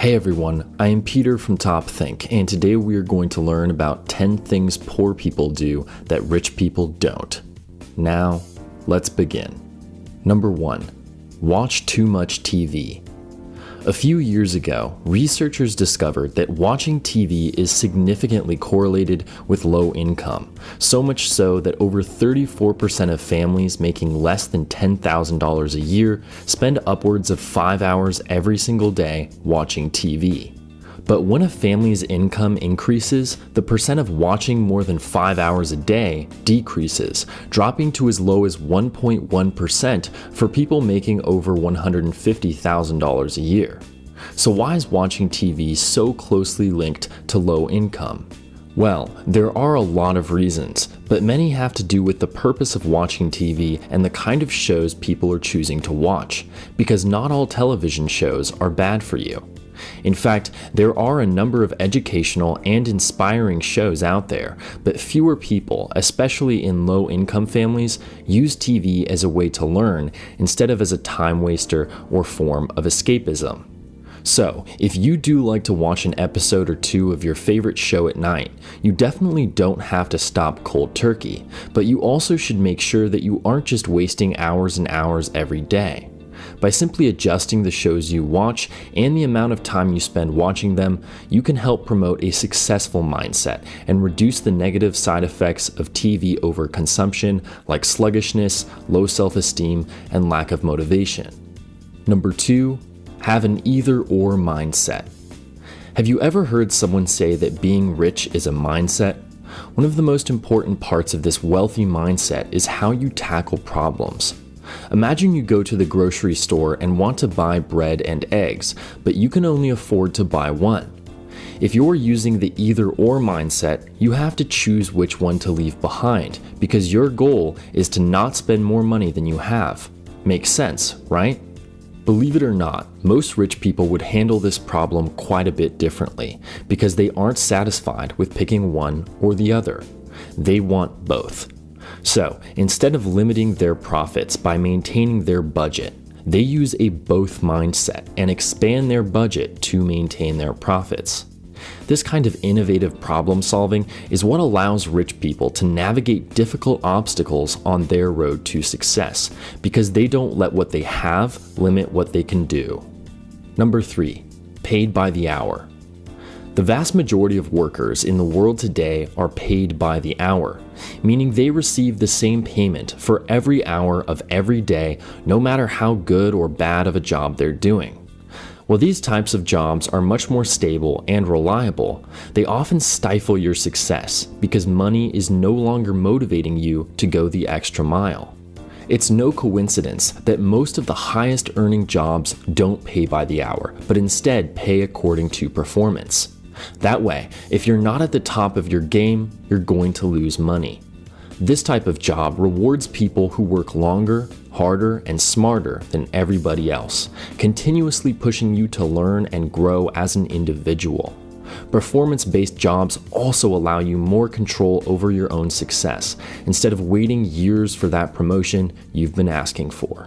Hey everyone, I am Peter from Top Think, and today we are going to learn about 10 things poor people do that rich people don't. Now, let's begin. Number 1. Watch too much TV. A few years ago, researchers discovered that watching TV is significantly correlated with low income, so much so that over 34% of families making less than $10,000 a year spend upwards of 5 hours every single day watching TV. But when a family's income increases, the percent of watching more than 5 hours a day decreases, dropping to as low as 1.1% for people making over $150,000 a year. So why is watching TV so closely linked to low income? Well, there are a lot of reasons, but many have to do with the purpose of watching TV and the kind of shows people are choosing to watch, because not all television shows are bad for you. In fact, there are a number of educational and inspiring shows out there, but fewer people, especially in low-income families, use TV as a way to learn instead of as a time waster or form of escapism. So, if you do like to watch an episode or two of your favorite show at night, you definitely don't have to stop cold turkey, but you also should make sure that you aren't just wasting hours and hours every day. By simply adjusting the shows you watch and the amount of time you spend watching them, you can help promote a successful mindset and reduce the negative side effects of TV overconsumption like sluggishness, low self-esteem, and lack of motivation. Number 2, have an either-or mindset. Have you ever heard someone say that being rich is a mindset? One of the most important parts of this wealthy mindset is how you tackle problems. Imagine you go to the grocery store and want to buy bread and eggs, but you can only afford to buy one. If you're using the either-or mindset, you have to choose which one to leave behind, because your goal is to not spend more money than you have. Makes sense, right? Believe it or not, most rich people would handle this problem quite a bit differently, because they aren't satisfied with picking one or the other. They want both. So, instead of limiting their profits by maintaining their budget, they use a both mindset and expand their budget to maintain their profits. This kind of innovative problem solving is what allows rich people to navigate difficult obstacles on their road to success, because they don't let what they have limit what they can do. Number 3, paid by the hour. The vast majority of workers in the world today are paid by the hour, meaning they receive the same payment for every hour of every day, no matter how good or bad of a job they're doing. While these types of jobs are much more stable and reliable, they often stifle your success because money is no longer motivating you to go the extra mile. It's no coincidence that most of the highest earning jobs don't pay by the hour, but instead pay according to performance. That way, if you're not at the top of your game, you're going to lose money. This type of job rewards people who work longer, harder, and smarter than everybody else, continuously pushing you to learn and grow as an individual. Performance-based jobs also allow you more control over your own success, instead of waiting years for that promotion you've been asking for.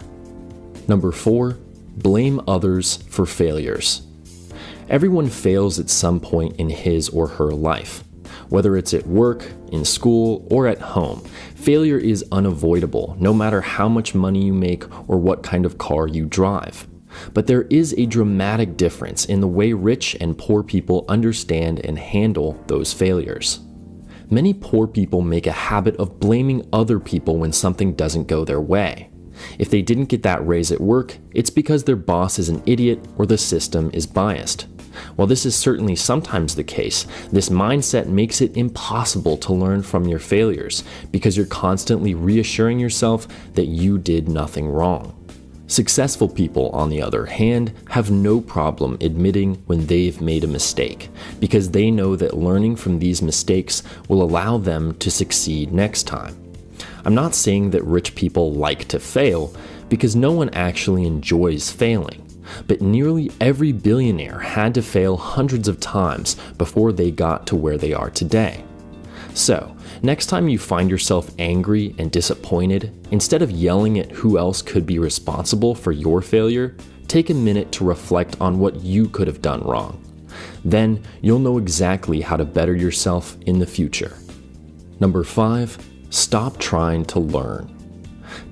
Number 4, blame others for failures. Everyone fails at some point in his or her life. Whether it's at work, in school, or at home, failure is unavoidable, no matter how much money you make or what kind of car you drive. But there is a dramatic difference in the way rich and poor people understand and handle those failures. Many poor people make a habit of blaming other people when something doesn't go their way. If they didn't get that raise at work, it's because their boss is an idiot or the system is biased. While this is certainly sometimes the case, this mindset makes it impossible to learn from your failures because you're constantly reassuring yourself that you did nothing wrong. Successful people, on the other hand, have no problem admitting when they've made a mistake, because they know that learning from these mistakes will allow them to succeed next time. I'm not saying that rich people like to fail, because no one actually enjoys failing. But nearly every billionaire had to fail hundreds of times before they got to where they are today. So, next time you find yourself angry and disappointed, instead of yelling at who else could be responsible for your failure, take a minute to reflect on what you could have done wrong. Then you'll know exactly how to better yourself in the future. Number 5, stop trying to learn.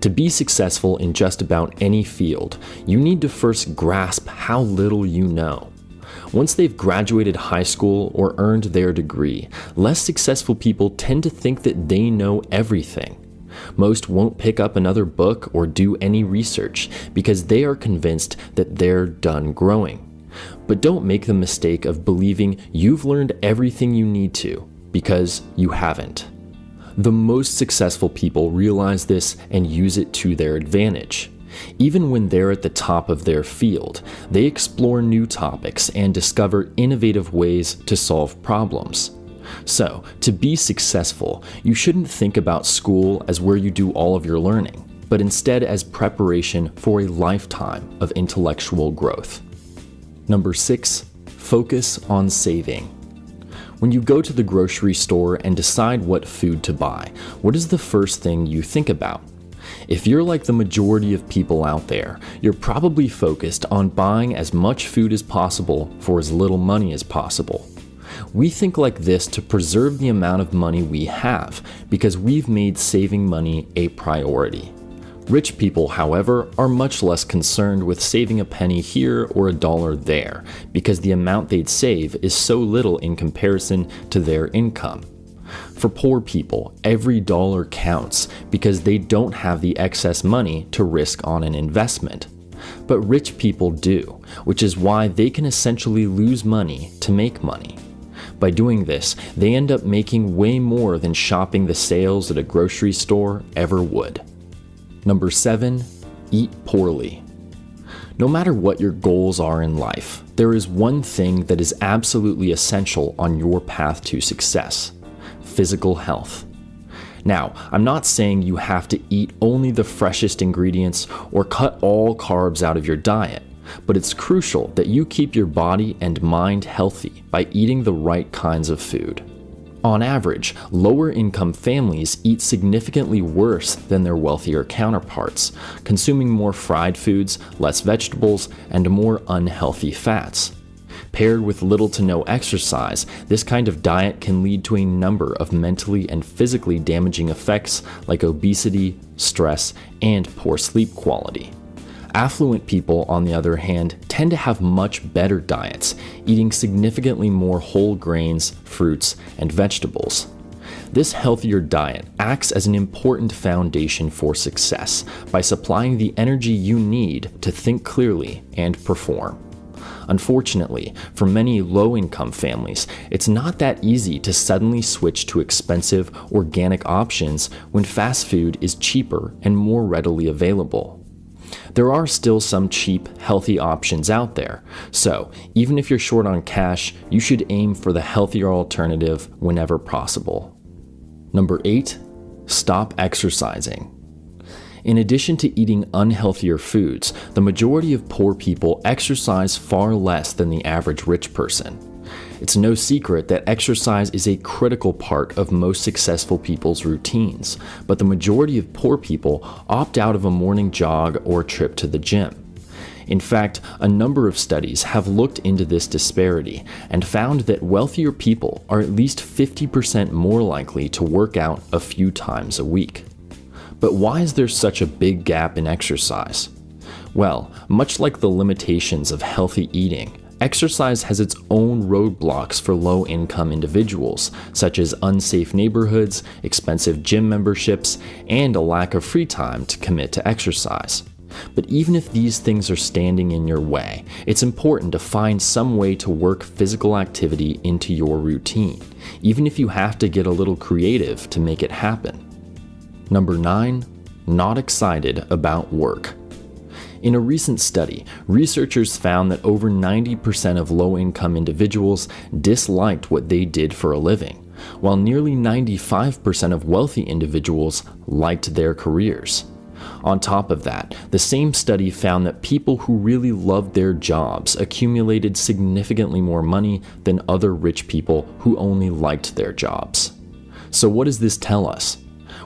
To be successful in just about any field, you need to first grasp how little you know. Once they've graduated high school or earned their degree, less successful people tend to think that they know everything. Most won't pick up another book or do any research because they are convinced that they're done growing. But don't make the mistake of believing you've learned everything you need to, because you haven't. The most successful people realize this and use it to their advantage. Even when they're at the top of their field, they explore new topics and discover innovative ways to solve problems. So, to be successful, you shouldn't think about school as where you do all of your learning, but instead as preparation for a lifetime of intellectual growth. Number 6, focus on saving. When you go to the grocery store and decide what food to buy, what is the first thing you think about? If you're like the majority of people out there, you're probably focused on buying as much food as possible for as little money as possible. We think like this to preserve the amount of money we have because we've made saving money a priority. Rich people, however, are much less concerned with saving a penny here or a dollar there because the amount they'd save is so little in comparison to their income. For poor people, every dollar counts because they don't have the excess money to risk on an investment. But rich people do, which is why they can essentially lose money to make money. By doing this, they end up making way more than shopping the sales at a grocery store ever would. Number 7, eat poorly. No matter what your goals are in life, there is one thing that is absolutely essential on your path to success: physical health. Now, I'm not saying you have to eat only the freshest ingredients or cut all carbs out of your diet, but it's crucial that you keep your body and mind healthy by eating the right kinds of food. On average, lower-income families eat significantly worse than their wealthier counterparts, consuming more fried foods, less vegetables, and more unhealthy fats. Paired with little to no exercise, this kind of diet can lead to a number of mentally and physically damaging effects like obesity, stress, and poor sleep quality. Affluent people, on the other hand, tend to have much better diets, eating significantly more whole grains, fruits, and vegetables. This healthier diet acts as an important foundation for success by supplying the energy you need to think clearly and perform. Unfortunately, for many low-income families, it's not that easy to suddenly switch to expensive, organic options when fast food is cheaper and more readily available. There are still some cheap, healthy options out there, so even if you're short on cash, you should aim for the healthier alternative whenever possible. Number 8, stop exercising. In addition to eating unhealthier foods, the majority of poor people exercise far less than the average rich person. It's no secret that exercise is a critical part of most successful people's routines, but the majority of poor people opt out of a morning jog or trip to the gym. In fact, a number of studies have looked into this disparity and found that wealthier people are at least 50% more likely to work out a few times a week. But why is there such a big gap in exercise? Well, much like the limitations of healthy eating, exercise has its own roadblocks for low-income individuals, such as unsafe neighborhoods, expensive gym memberships, and a lack of free time to commit to exercise. But even if these things are standing in your way, it's important to find some way to work physical activity into your routine, even if you have to get a little creative to make it happen. Number 9, not excited about work. In a recent study, researchers found that over 90% of low-income individuals disliked what they did for a living, while nearly 95% of wealthy individuals liked their careers. On top of that, the same study found that people who really loved their jobs accumulated significantly more money than other rich people who only liked their jobs. So what does this tell us?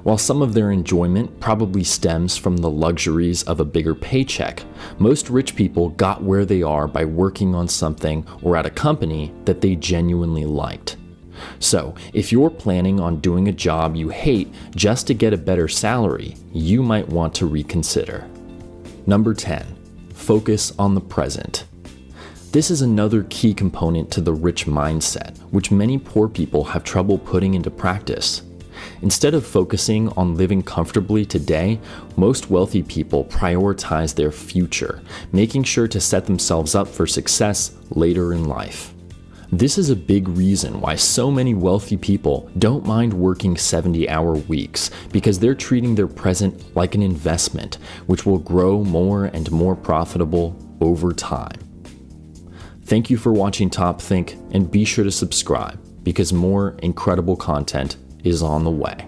While some of their enjoyment probably stems from the luxuries of a bigger paycheck, most rich people got where they are by working on something or at a company that they genuinely liked. So, if you're planning on doing a job you hate just to get a better salary, you might want to reconsider. Number 10. Focus on the present. This is another key component to the rich mindset, which many poor people have trouble putting into practice. Instead of focusing on living comfortably today, most wealthy people prioritize their future, making sure to set themselves up for success later in life. This is a big reason why so many wealthy people don't mind working 70-hour weeks, because they're treating their present like an investment, which will grow more and more profitable over time. Thank you for watching Top Think, and be sure to subscribe, because more incredible content is on the way.